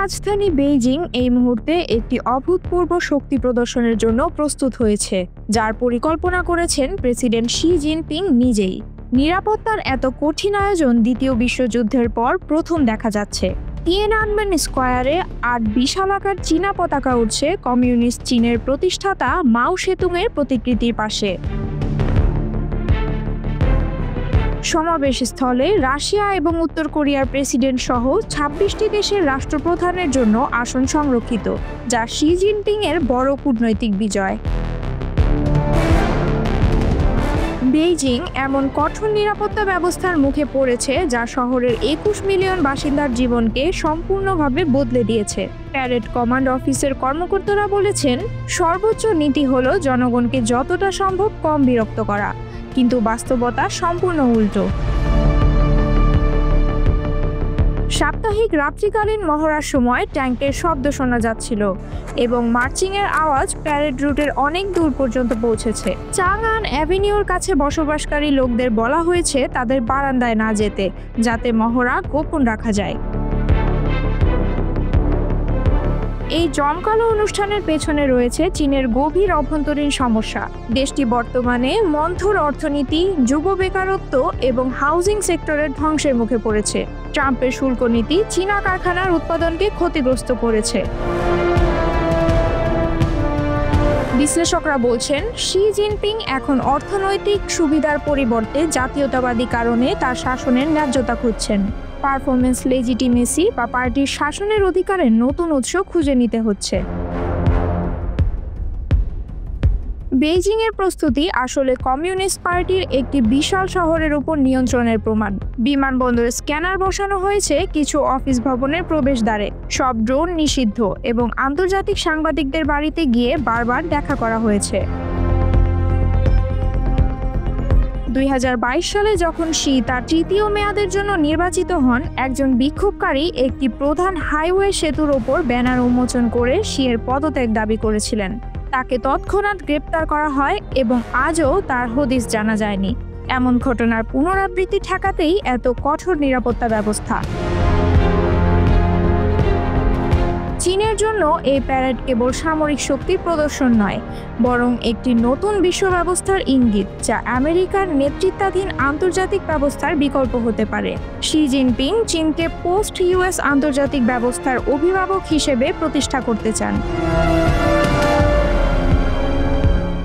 রাজধানী বেইজিং এই মুহূর্তে একটি অভূতপূর্ব শক্তি প্রদর্শনের জন্য প্রস্তুত হয়েছে, যার পরিকল্পনা করেছেন প্রেসিডেন্ট শি জিনপিং নিজেই। নিরাপত্তার এত কঠিন আয়োজন দ্বিতীয় বিশ্বযুদ্ধের পর প্রথম দেখা যাচ্ছে। তিয়েনানমেন স্কয়ারে ৮ বিশালাকার চীনা পতাকা উঠছে কমিউনিস্ট চীনের প্রতিষ্ঠাতা মাও সেতুংয়ের প্রতিকৃতির পাশে। সমাবেশ স্থলে রাশিয়া এবং উত্তর কোরিয়ার প্রেসিডেন্ট সহ ২৬টি দেশের রাষ্ট্রপ্রধানের জন্য আসন সংরক্ষিত, যা শি জিনপিং এর বড় কূটনৈতিক বিজয়। বেইজিং এমন কঠোর নিরাপত্তা ব্যবস্থার মুখে পড়েছে যা শহরের ২১ মিলিয়ন বাসিন্দার জীবনকে সম্পূর্ণভাবে বদলে দিয়েছে। প্যারেড কমান্ড অফিসের কর্মকর্তারা বলেছেন, সর্বোচ্চ নীতি হলো জনগণকে যতটা সম্ভব কম বিরক্ত করা, কিন্তু বাস্তবতা সম্পূর্ণ উল্টো। সাপ্তাহিক রাত্রিকালীন মহড়ার সময় ট্যাঙ্কের শব্দ শোনা যাচ্ছিল এবং মার্চিংয়ের আওয়াজ প্যারেড রুটের অনেক দূর পর্যন্ত পৌঁছেছে। চাংআন অ্যাভিনিউর কাছে বসবাসকারী লোকদের বলা হয়েছে তাদের বারান্দায় না যেতে, যাতে মহড়া গোপন রাখা যায়। এই জমকালো অনুষ্ঠানের পেছনে রয়েছে চীনের গভীর অভ্যন্তরীণ সমস্যা। দেশটি বর্তমানে মন্থর অর্থনীতি, যুব বেকারত্ব এবং হাউজিং সেক্টরের ধ্বংসের মুখে পড়েছে। ট্রাম্পের শুল্ক নীতি চীনা কারখানার উৎপাদনকে ক্ষতিগ্রস্ত করেছে। বিশ্লেষকরা বলছেন, শি জিনপিং এখন অর্থনৈতিক সুবিধার পরিবর্তে জাতীয়তাবাদী কারণে তার শাসনের ন্যায্যতা খুঁজছেন। পারফরমেন্স লেজিটিমেসি বা পার্টির শাসনের অধিকারের নতুন উৎস খুঁজে নিতে হচ্ছে। বেইজিংয়ের প্রস্তুতি আসলে কমিউনিস্ট পার্টির একটি বিশাল শহরের উপর নিয়ন্ত্রণের প্রমাণ। বিমানবন্দরে স্ক্যানার বসানো হয়েছে কিছু অফিস ভবনের প্রবেশদ্বারে, সব ড্রোন নিষিদ্ধ এবং আন্তর্জাতিক সাংবাদিকদের বাড়িতে গিয়ে বারবার দেখা করা হয়েছে। ২০২২ সালে যখন শি তার তৃতীয় মেয়াদের জন্য নির্বাচিত হন, একজন বিক্ষোভকারী একটি প্রধান হাইওয়ে সেতুর ওপর ব্যানার উন্মোচন করে শি এর পদত্যাগ দাবি করেছিলেন। তাকে তৎক্ষণাৎ গ্রেপ্তার করা হয় এবং আজও তার হদিস জানা যায়নি। এমন ঘটনার পুনরাবৃত্তি ঠেকাতেই এত কঠোর নিরাপত্তা ব্যবস্থা। চীনের জন্য এই প্যারেড কেবল সামরিক শক্তির প্রদর্শন নয়, বরং একটি নতুন বিশ্ব ব্যবস্থার ইঙ্গিত, যা আমেরিকার নেতৃত্বাধীন আন্তর্জাতিক ব্যবস্থার বিকল্প হতে পারে। শি জিনপিং চীনকে পোস্ট ইউএস আন্তর্জাতিক ব্যবস্থার অভিভাবক হিসেবে প্রতিষ্ঠা করতে চান।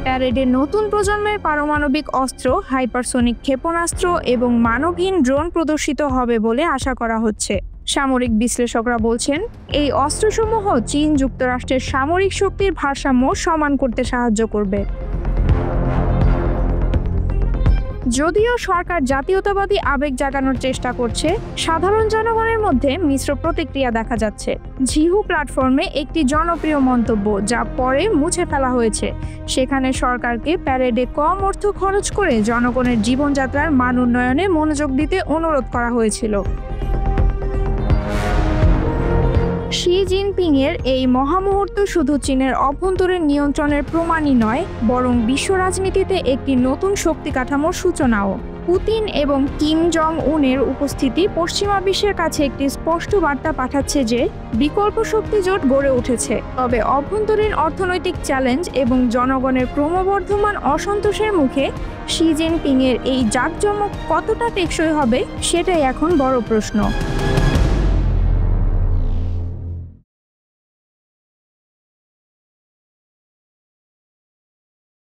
প্যারেডে নতুন প্রজন্মের পারমাণবিক অস্ত্র, হাইপারসোনিক ক্ষেপণাস্ত্র এবং মানবহীন ড্রোন প্রদর্শিত হবে বলে আশা করা হচ্ছে। সামরিক বিশ্লেষকরা বলছেন, এই অস্ত্রসমূহ চীন যুক্তরাষ্ট্রের সামরিক শক্তির ভারসাম্য সমান করতে সাহায্য করবে। যদিও সরকার জাতীয়তাবাদী আবেগ জাগানোর চেষ্টা করছে, সাধারণ জনগণের মধ্যে মিশ্র প্রতিক্রিয়া দেখা যাচ্ছে। ঝিহু প্ল্যাটফর্মে একটি জনপ্রিয় মন্তব্য, যা পরে মুছে ফেলা হয়েছে, সেখানে সরকারকে প্যারেডে কম অর্থ খরচ করে জনগণের জীবনযাত্রার মান উন্নয়নে মনোযোগ দিতে অনুরোধ করা হয়েছিল। শি জিনপিং এর এই মহামুহূর্ত শুধু চীনের অভ্যন্তরীণ নিয়ন্ত্রণের প্রমাণই নয়, বরং বিশ্ব রাজনীতিতে একটি নতুন শক্তি কাঠামোর সূচনাও। পুতিন এবং কিম জং উনের উপস্থিতি পশ্চিমা বিশ্বের কাছে একটি স্পষ্ট বার্তা পাঠাচ্ছে যে বিকল্প শক্তি জোট গড়ে উঠেছে। তবে অভ্যন্তরীণ অর্থনৈতিক চ্যালেঞ্জ এবং জনগণের ক্রমবর্ধমান অসন্তোষের মুখে শি জিনপিং এর এই জাঁকজমক কতটা টেকসই হবে, সেটাই এখন বড় প্রশ্ন।